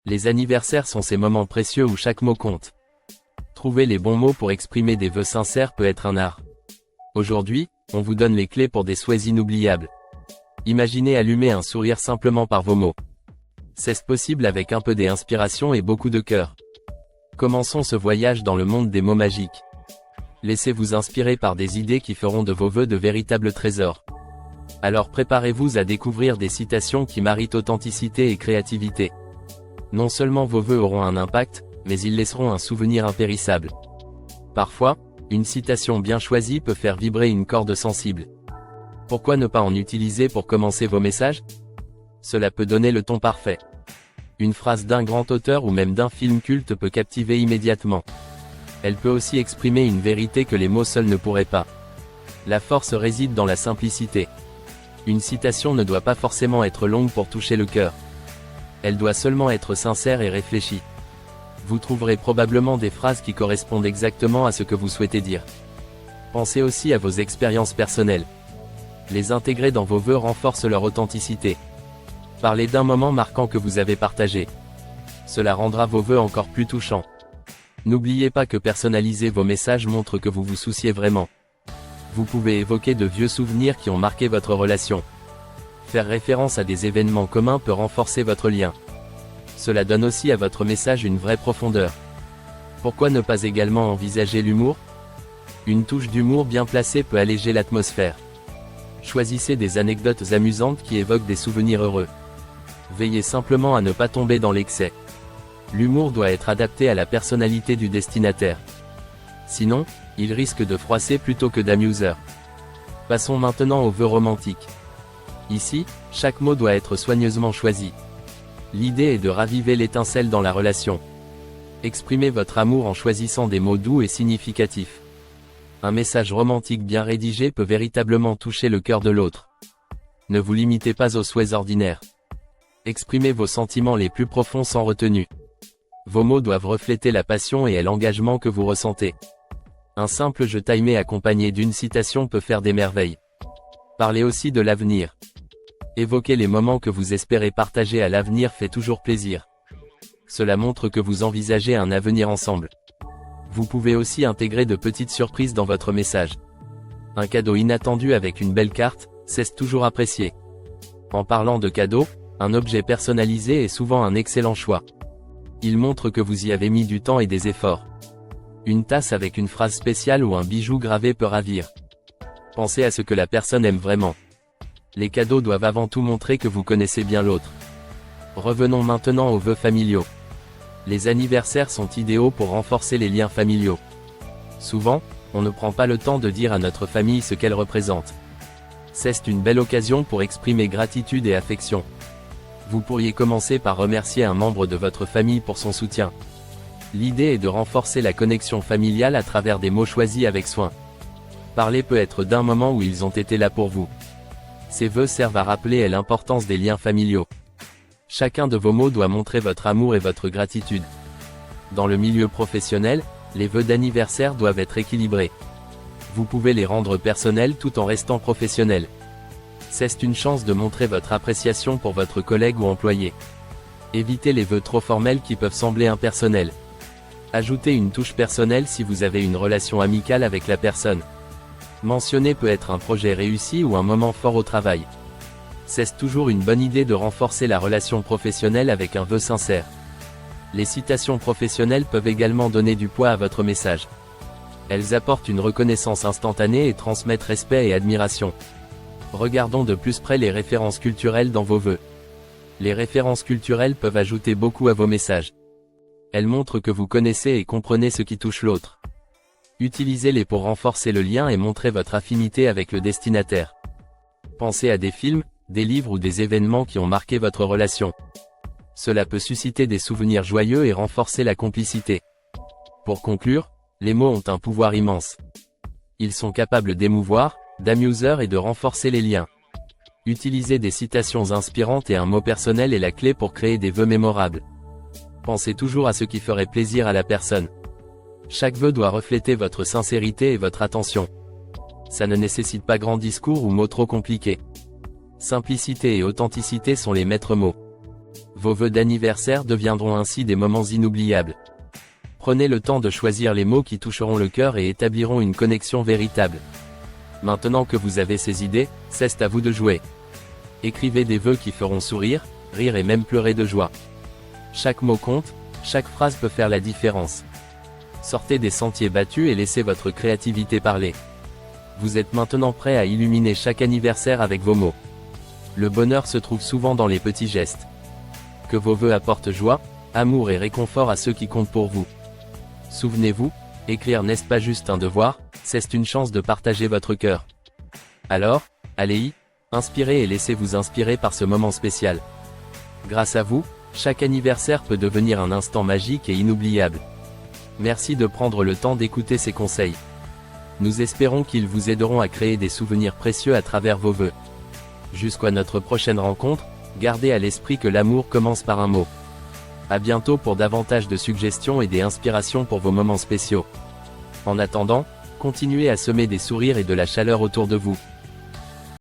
Les anniversaires sont ces moments précieux où chaque mot compte. Trouver les bons mots pour exprimer des vœux sincères peut être un art. Aujourd'hui, on vous donne les clés pour des souhaits inoubliables. Imaginez allumer un sourire simplement par vos mots. C'est possible avec un peu d'inspiration et beaucoup de cœur. Commençons ce voyage dans le monde des mots magiques. Laissez-vous inspirer par des idées qui feront de vos vœux de véritables trésors. Alors préparez-vous à découvrir des citations qui marient authenticité et créativité. Non seulement vos vœux auront un impact, mais ils laisseront un souvenir impérissable. Parfois, une citation bien choisie peut faire vibrer une corde sensible. Pourquoi ne pas en utiliser pour commencer vos messages? Cela peut donner le ton parfait. Une phrase d'un grand auteur ou même d'un film culte peut captiver immédiatement. Elle peut aussi exprimer une vérité que les mots seuls ne pourraient pas. La force réside dans la simplicité. Une citation ne doit pas forcément être longue pour toucher le cœur. Elle doit seulement être sincère et réfléchie. Vous trouverez probablement des phrases qui correspondent exactement à ce que vous souhaitez dire. Pensez aussi à vos expériences personnelles. Les intégrer dans vos vœux renforce leur authenticité. Parlez d'un moment marquant que vous avez partagé. Cela rendra vos vœux encore plus touchants. N'oubliez pas que personnaliser vos messages montre que vous vous souciez vraiment. Vous pouvez évoquer de vieux souvenirs qui ont marqué votre relation. Faire référence à des événements communs peut renforcer votre lien. Cela donne aussi à votre message une vraie profondeur. Pourquoi ne pas également envisager l'humour? Une touche d'humour bien placée peut alléger l'atmosphère. Choisissez des anecdotes amusantes qui évoquent des souvenirs heureux. Veillez simplement à ne pas tomber dans l'excès. L'humour doit être adapté à la personnalité du destinataire. Sinon, il risque de froisser plutôt que d'amuser. Passons maintenant aux vœux romantiques. Ici, chaque mot doit être soigneusement choisi. L'idée est de raviver l'étincelle dans la relation. Exprimez votre amour en choisissant des mots doux et significatifs. Un message romantique bien rédigé peut véritablement toucher le cœur de l'autre. Ne vous limitez pas aux souhaits ordinaires. Exprimez vos sentiments les plus profonds sans retenue. Vos mots doivent refléter la passion et l'engagement que vous ressentez. Un simple je t'aimais accompagné d'une citation peut faire des merveilles. Parlez aussi de l'avenir. Évoquer les moments que vous espérez partager à l'avenir fait toujours plaisir. Cela montre que vous envisagez un avenir ensemble. Vous pouvez aussi intégrer de petites surprises dans votre message. Un cadeau inattendu avec une belle carte, c'est toujours apprécié. En parlant de cadeaux, un objet personnalisé est souvent un excellent choix. Il montre que vous y avez mis du temps et des efforts. Une tasse avec une phrase spéciale ou un bijou gravé peut ravir. Pensez à ce que la personne aime vraiment. Les cadeaux doivent avant tout montrer que vous connaissez bien l'autre. Revenons maintenant aux vœux familiaux. Les anniversaires sont idéaux pour renforcer les liens familiaux. Souvent, on ne prend pas le temps de dire à notre famille ce qu'elle représente. C'est une belle occasion pour exprimer gratitude et affection. Vous pourriez commencer par remercier un membre de votre famille pour son soutien. L'idée est de renforcer la connexion familiale à travers des mots choisis avec soin. Parler peut être d'un moment où ils ont été là pour vous. Ces vœux servent à rappeler l'importance des liens familiaux. Chacun de vos mots doit montrer votre amour et votre gratitude. Dans le milieu professionnel, les vœux d'anniversaire doivent être équilibrés. Vous pouvez les rendre personnels tout en restant professionnels. C'est une chance de montrer votre appréciation pour votre collègue ou employé. Évitez les vœux trop formels qui peuvent sembler impersonnels. Ajoutez une touche personnelle si vous avez une relation amicale avec la personne. Mentionner peut être un projet réussi ou un moment fort au travail. C'est toujours une bonne idée de renforcer la relation professionnelle avec un vœu sincère. Les citations professionnelles peuvent également donner du poids à votre message. Elles apportent une reconnaissance instantanée et transmettent respect et admiration. Regardons de plus près les références culturelles dans vos vœux. Les références culturelles peuvent ajouter beaucoup à vos messages. Elles montrent que vous connaissez et comprenez ce qui touche l'autre. Utilisez-les pour renforcer le lien et montrer votre affinité avec le destinataire. Pensez à des films, des livres ou des événements qui ont marqué votre relation. Cela peut susciter des souvenirs joyeux et renforcer la complicité. Pour conclure, les mots ont un pouvoir immense. Ils sont capables d'émouvoir, d'amuser et de renforcer les liens. Utiliser des citations inspirantes et un mot personnel est la clé pour créer des vœux mémorables. Pensez toujours à ce qui ferait plaisir à la personne. Chaque vœu doit refléter votre sincérité et votre attention. Ça ne nécessite pas grand discours ou mots trop compliqués. Simplicité et authenticité sont les maîtres mots. Vos vœux d'anniversaire deviendront ainsi des moments inoubliables. Prenez le temps de choisir les mots qui toucheront le cœur et établiront une connexion véritable. Maintenant que vous avez ces idées, c'est à vous de jouer. Écrivez des vœux qui feront sourire, rire et même pleurer de joie. Chaque mot compte, chaque phrase peut faire la différence. Sortez des sentiers battus et laissez votre créativité parler. Vous êtes maintenant prêt à illuminer chaque anniversaire avec vos mots. Le bonheur se trouve souvent dans les petits gestes. Que vos vœux apportent joie, amour et réconfort à ceux qui comptent pour vous. Souvenez-vous, écrire n'est pas juste un devoir, c'est une chance de partager votre cœur. Alors, allez-y, inspirez et laissez-vous inspirer par ce moment spécial. Grâce à vous, chaque anniversaire peut devenir un instant magique et inoubliable. Merci de prendre le temps d'écouter ces conseils. Nous espérons qu'ils vous aideront à créer des souvenirs précieux à travers vos vœux. Jusqu'à notre prochaine rencontre, gardez à l'esprit que l'amour commence par un mot. À bientôt pour davantage de suggestions et des inspirations pour vos moments spéciaux. En attendant, continuez à semer des sourires et de la chaleur autour de vous.